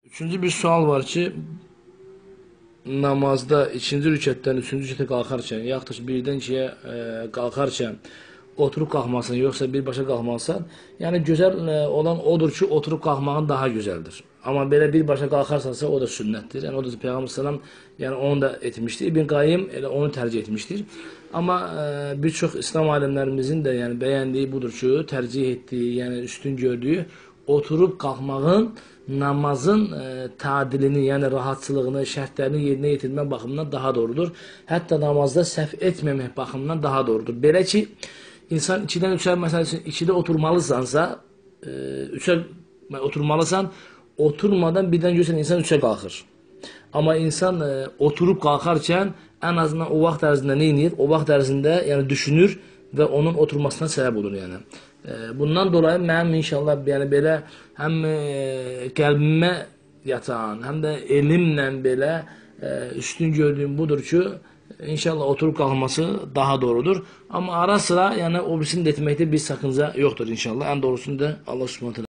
Üçüncü bir sual var ki, namazda ikinci rükətdən üçüncü rükətə qalxarkən, yaxud da birdən ikiyə qalxarkən oturub qalxmasan, yoxsa birbaşa qalxmasan, yəni gözəl olan odur ki, oturub qalxmağın daha gözəldir. Amma belə birbaşa qalxarsansa, o da sünnətdir. Yəni, o da Peyğəmbər sallam, yəni onu da etmişdir. İbn Qayyim elə onu tercih etmişdir. Amma bir çox İslam alimlərimizin də yəni bəyəndiyi budur ki, tercih etdiyi, yəni üstün gördüyü oturub qalxmağın namazın tadilini, yəni rahatçılığını, şərtlərini yerinə yetirmək baxımından daha doğrudur. Hətta namazda səhv etməmək baxımından daha doğrudur. Belə ki, insan 2-dən 3-ə, məsəl üçün 2-də oturmalısansa, 3-ə oturmalısan, oturmadan birdən görürsən insan 3-ə qalxır. Amma insan oturub qalxarkən ən azından o vaxt ərzində nə edir? O vaxt ərzində yəni düşünür və onun oturmasına səbəb olur yəni. Bundan dolayı mənim inşallah yəni belə həm qəlbimə yatan, həm də elmlə belə üstün gördüyüm budur ki, inşallah oturub qalxması daha doğrudur. Amma ara sıra yəni o birisini də etməkdə bir sakınca yoxdur inşallah. Ən doğrusunu da Allah Subhanahu